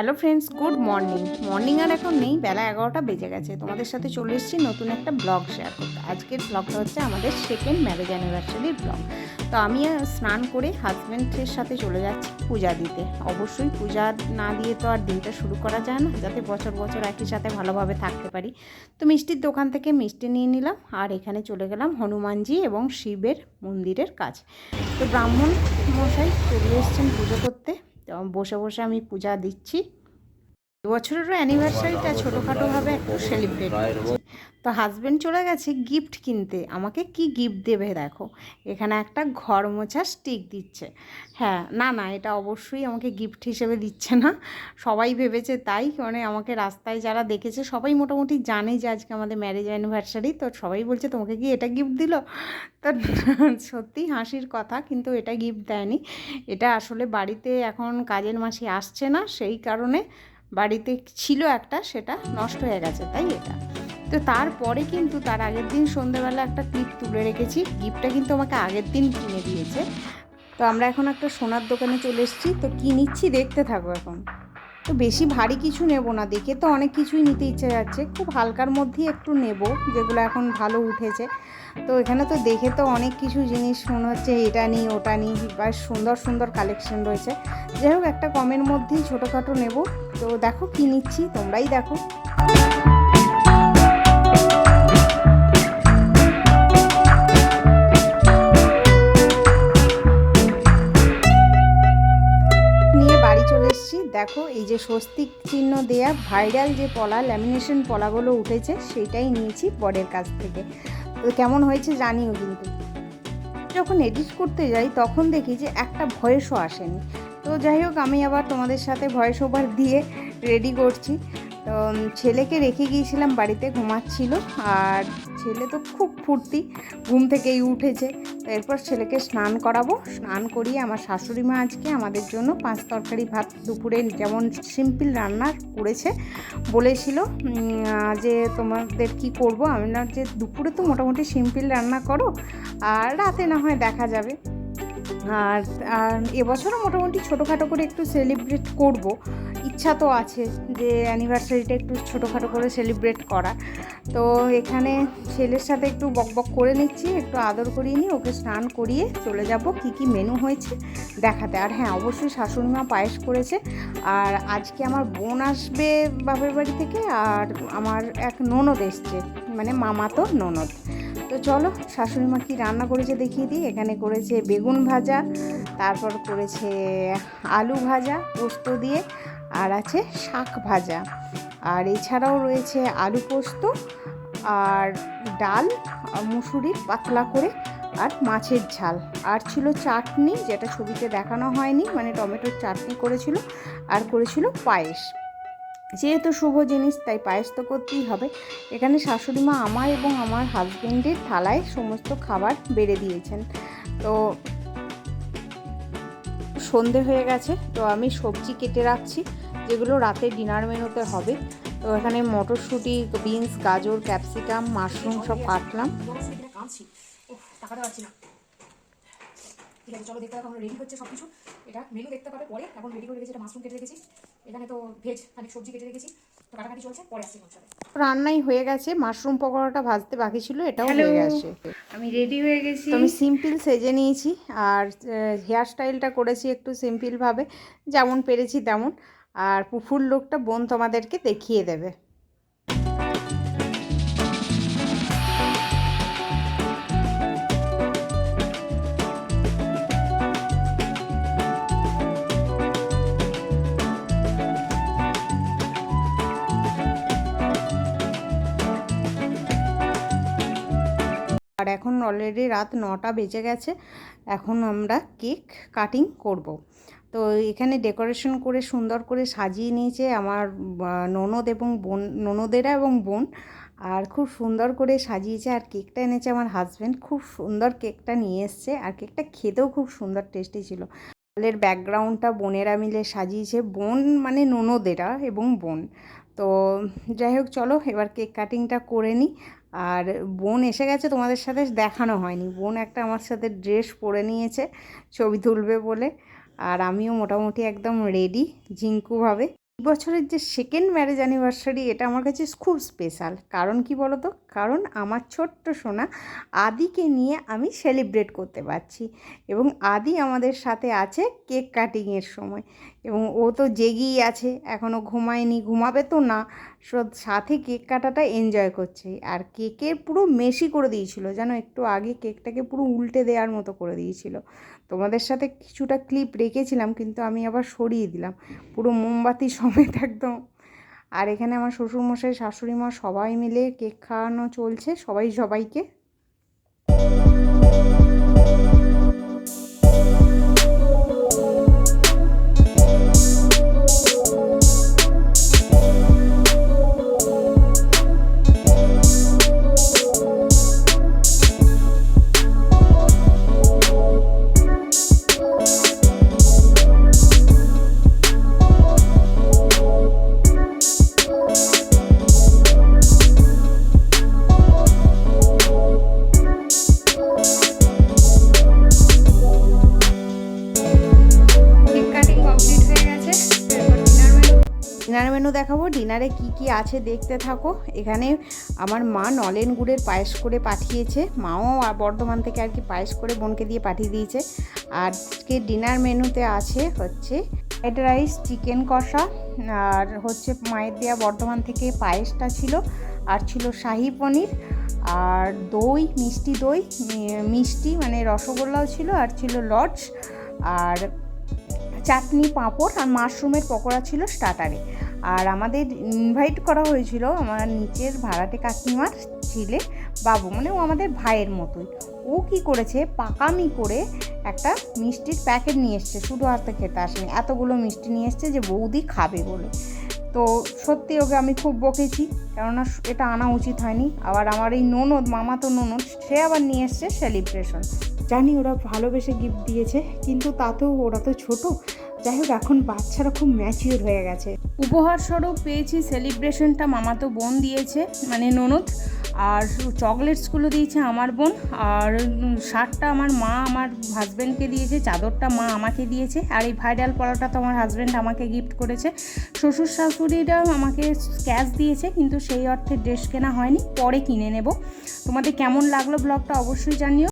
Hello friends, good morning আর এখন নেই, বেলা 11টা বেজে গেছে। তোমাদের সাথে চলে এসেছি নতুন একটা ব্লগ শেয়ার করতে। আজকের ব্লগটা হচ্ছে আমাদের সেকেন্ড ম্যারেজ অ্যানিভার্সারির ব্লগ। তো আমি স্নান করে হাজব্যান্ডের সাথে চলে যাচ্ছি পূজা দিতে। অবশ্যই পূজা না দিয়ে তো আর দিনটা শুরু করা যায় না, যাতে বছর বছর একই সাথে ভালোভাবে থাকতে পারি। তো মিষ্টির দোকান থেকে মিষ্টি নিয়ে নিলাম, আর এখানে চলে গেলাম হনুমানজি এবং শিবের মন্দিরের কাছে। তো ব্রাহ্মণ মশাই চলে এসেছেন পুজো করতে। তো বসে বসে আমি পূজা দিচ্ছি। বছরেরও অ্যানিভার্সারিটা ছোটোখাটোভাবে একটু সেলিব্রেট করছি। তো হাজব্যান্ড চলে গেছে গিফট কিনতে। আমাকে কি গিফট দেবে দেখো, এখানে একটা ঘর মোছা স্টিক দিচ্ছে। হ্যাঁ, না এটা অবশ্যই আমাকে গিফট হিসেবে দিচ্ছে না, সবাই ভেবেছে তাই। মানে আমাকে রাস্তায় যারা দেখেছে সবাই মোটামুটি জানে যে আজকে আমাদের ম্যারেজ অ্যানিভার্সারি। তো সবাই বলছে তোমাকে কি এটা গিফট দিল? তো সত্যি হাসির কথা, কিন্তু এটা গিফট দেয়নি। এটা আসলে বাড়িতে এখন কাজের মাসি আসছে না, সেই কারণে বাড়িতে ছিল একটা, সেটা নষ্ট হয়ে গেছে, তাই এটা। তো তারপরে কিন্তু তার আগের দিন সন্ধ্যেবেলা একটা ক্লিপ তুলে রেখেছি। গিফটটা কিন্তু আমাকে আগের দিন কিনে দিয়েছে। তো আমরা এখন একটা সোনার দোকানে চলে এসেছি। তো কী নিচ্ছি দেখতে থাকো এখন। তো বেশি ভারী কিছু নেব না, দেখে তো অনেক কিছুই নিতে ইচ্ছে যাচ্ছে। খুব হালকার মধ্যেই একটু নেব, যেগুলো এখন ভালো উঠেছে। তো এখানে তো দেখে তো অনেক কিছু জিনিস মনে হচ্ছে এটা নিই ওটা নিই, বা সুন্দর সুন্দর কালেকশন রয়েছে। যাই হোক, একটা কমের মধ্যেই ছোটোখাটো নেব। তো দেখো কী নিচ্ছি, তোমরাই দেখো। নিয়ে বাড়ি চলে এসেছি। দেখো, এই যে স্বস্তিক চিহ্ন দেয়া ভাইরাল যে পলা, ল্যামিনেশন পলাগুলো উঠেছে, সেইটাই নিয়েছি বরের কাছ থেকে। তো কেমন হয়েছে জানিও কিন্তু। যখন এডিট করতে যাই তখন দেখি যে একটা ভয়েসও আসেনি। তো যাই হোক, আমি আবার তোমাদের সাথে ভয়েস ওভার দিয়ে রেডি করছি। তো ছেলেকে রেখে গিয়েছিলাম বাড়িতে, ঘুমাচ্ছিল। আর ছেলে তো খুব ফুর্তি, ঘুম থেকেই উঠেছে। তো এরপর ছেলেকে স্নান করাবো। স্নান করিয়ে আমার শাশুড়ি মা আজকে আমাদের জন্য 5 তরকারি ভাত দুপুরে যেমন সিম্পল রান্না করেছে, বলেছিল যে তোমাদের কি করব। আমি না, যে দুপুরে তো মোটামুটি সিম্পল রান্না করো, আর রাতে না হয় দেখা যাবে। আর এবছরও মোটামুটি ছোটোখাটো করে একটু সেলিব্রেট করব, ইচ্ছা তো আছে যে অ্যানিভার্সারিটা একটু ছোটোখাটো করে সেলিব্রেট করা। তো এখানে ছেলের সাথে একটু বকবক করে নিচ্ছি, একটু আদর করিয়ে নিই, ওকে স্নান করিয়ে চলে যাব কী মেনু হয়েছে দেখাতে। আর হ্যাঁ, অবশ্যই শাশুড়ি মা পায়েস করেছে। আর আজকে আমার বোন আসবে বাপের বাড়ি থেকে, আর আমার এক ননদ এসছে, মানে মামাতো ননদ। তো চলো শাশুড়ি মা কী রান্না করেছে দেখিয়ে দিই। এখানে করেছে বেগুন ভাজা, তারপর করেছে আলু ভাজা পোস্ত দিয়ে, আর আছে শাক ভাজা, আর এছাড়াও রয়েছে আলু পোস্ত, আর ডাল মুসুরির পাতলা করে, আর মাছের ঝাল, আর ছিল চাটনি, যেটা ছবিতে দেখানো হয়নি, মানে টমেটোর চাটনি করেছিল, আর করেছিল পায়েস। যেহেতু শুভ জিনিস তাই পায়েস তো করতেই হবে। এখানে শাশুড়ি মা আমার এবং আমার হাজবেন্ডের থালায় সমস্ত খাবার বেড়ে দিয়েছেন। তো সন্ধে হয়ে গেছে, তো আমি সবজি কেটে রাখছি, যেগুলো রাতে ডিনার মেনুতে হবে। তো এখানে মটরশুঁটি, বিনস, গাজর, ক্যাপসিকাম, মাশরুম সব কাটলাম। ঠিক আছে, চলো দেখতে হবে এখন রেডি হচ্ছে সব কিছু। এটা মেনু দেখতে পাবে পরে। এখন রেডি করে রেখেছি, এটা মাশরুম কেটে রেখেছি, এখানে তো ভেজ খানিক সবজি কেটে রেখেছি। তো কাটাকাটি চলছে, পরে আসছি তোমার সাথে। রান্নাই হয়ে গেছে, মাশরুম পকোড়াটা ভাজতে বাকি ছিল, এটাও হয়ে গেছে। আমি রেডি হয়ে গেছি। তো আমি সিম্পল সেজে নিয়েছি, আর হেয়ার স্টাইলটা করেছি একটু সিম্পলভাবে, যেমন পেরেছি তেমন। আর ফুল লুকটা বোন তোমাদেরকে দেখিয়ে দেবে। আর এখন অলরেডি রাত 9টা বেজে গেছে। এখন আমরা কেক কাটিং করব। তো এখানে ডেকোরেশন করে সুন্দর করে সাজিয়ে নিয়েছে আমার ননদ এবং বোন, ননদেরা এবং বোন। আর খুব সুন্দর করে সাজিয়েছে। আর কেকটা এনেছে আমার হাজব্যান্ড, খুব সুন্দর কেকটা নিয়ে এসছে। আর কেকটা খেতেও খুব সুন্দর টেস্টি ছিল। হলের ব্যাকগ্রাউন্ডটা বোনেরা মিলে সাজিয়েছে, বোন মানে ননদেরা এবং বোন। তো যাই হোক, চলো এবার কেক কাটিংটা করে নিই। আর বোন এসে গেছে, তোমাদের সাথে দেখানো হয়নি। বোন একটা আমার সাথে ড্রেস পরে নিয়েছে ছবি তুলবে বলে। আর আমিও মোটামুটি একদম রেডি ঝিঙ্কুভাবে। বছরের যে সেকেন্ড ম্যারেজ অ্যানিভার্সারি, এটা আমার কাছে খুব স্পেশাল। কারণ কি বলো তো, কারণ আমার ছোট্ট সোনা আদিকে নিয়ে আমি সেলিব্রেট করতে পারছি, এবং আদি আমাদের সাথে আছে কেক কাটিংয়ের সময়, এবং ও তো জেগেই আছে, এখনও ঘুমায়নি, ঘুমাবে তো না, সাথে কেক কাটাটা এনজয় করছে। আর কেকের পুরো মেশি করে দিয়েছিল, যেন একটু আগে কেকটাকে পুরো উল্টে দেওয়ার মতো করে দিয়েছিল। তোমাদের সাথে কিছুটা ক্লিপ রেখেছিলাম, কিন্তু আমি আবার সরিয়ে দিলাম, পুরো মোমবাতি সমেত একদম। আর এখানে আমার শ্বশুরমশাই, শাশুড়ি মা সবাই মিলে কেক খাওয়ানো চলছে, সবাই সবাইকে। ডিনার মেনু দেখাবো, ডিনারে কি কি আছে দেখতে থাকো। এখানে আমার মা নলেন গুড়ের পায়েস করে পাঠিয়েছে, মাও বর্ধমান থেকে আর কি পায়েস করে বোনকে দিয়ে পাঠিয়ে দিয়েছে। আর আজকে ডিনার মেনুতে আছে হচ্ছে ফ্রাইড রাইস, চিকেন কষা, আর হচ্ছে মায়ের দেওয়া বর্ধমান থেকে পায়েসটা ছিল, আর ছিল শাহি পনির, আর দই, মিষ্টি দই, মিষ্টি মানে রসগোল্লাও ছিল, আর ছিল লজ, আর চাটনি, পাঁপড়, আর মাশরুমের পকোড়া ছিল স্টার্টারে। আর আমাদের ইনভাইট করা হয়েছিল আমার নিচের ভাড়াটে কাকিমার ছেলে বাবু, মানে ও আমাদের ভাইয়ের মতোই। ও কি করেছে, পাকামি করে একটা মিষ্টির প্যাকেট নিয়ে এসছে, শুধু হাতে খেতে আসেনি, এতগুলো মিষ্টি নিয়ে এসছে যে বৌদি খাবে বলে। তো সত্যি ওকে আমি খুব বকেছি, কেননা এটা আনা উচিত হয়নি। আবার আমার এই ননদ, মামা তো ননদ, সে আবার নিয়ে এসছে সেলিব্রেশন। জানি ওরা ভালোবেসে গিফট দিয়েছে, কিন্তু তাতেও ওরা তো ছোটো। যাই হোক, এখন বাচ্চারা খুব ম্যাচিওর হয়ে গেছে। উপহার স্বরূপ পেয়েছি সেলিব্রেশনটা মামাতো বোন দিয়েছে, মানে ননদ, আর চকলেটসগুলো দিয়েছে আমার বোন, আর শার্টটা আমার মা আমার হাজব্যান্ডকে দিয়েছে, চাদরটা মা আমাকে দিয়েছে, আর এই ভাইরাল পলাটা তো আমার হাজব্যান্ড আমাকে গিফট করেছে। শ্বশুর শাশুড়িরাও আমাকে ক্যাশ দিয়েছে, কিন্তু সেই অর্থে ড্রেস কেনা হয়নি, পরে কিনে নেব। তোমাদের কেমন লাগলো ব্লগটা অবশ্যই জানিও।